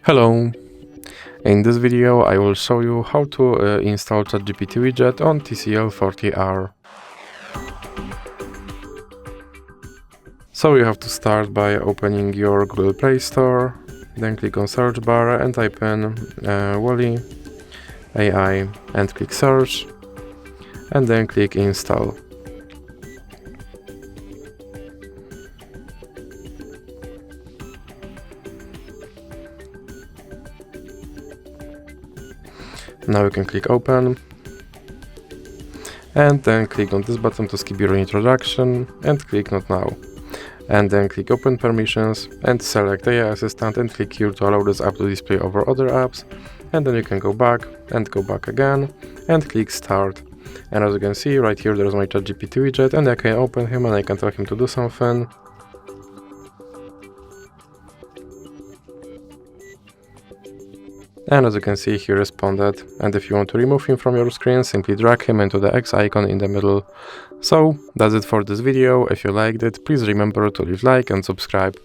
Hello! In this video I will show you how to install Chat GPT widget on TCL 40R. So you have to start by opening your Google Play Store, then click on search bar and type in Wally AI and click search, and then click install. Now you can click open and then click on this button to skip your introduction and click not now, and then click open permissions and select AI assistant and click here to allow this app to display over other apps, and then you can go back and go back again and click start. And as you can see right here there's my Chat GPT widget, and I can open him and I can tell him to do something. And as you can see, he responded, and if you want to remove him from your screen, simply drag him into the X icon in the middle. So, that's it for this video. If you liked it, please remember to leave a like and subscribe.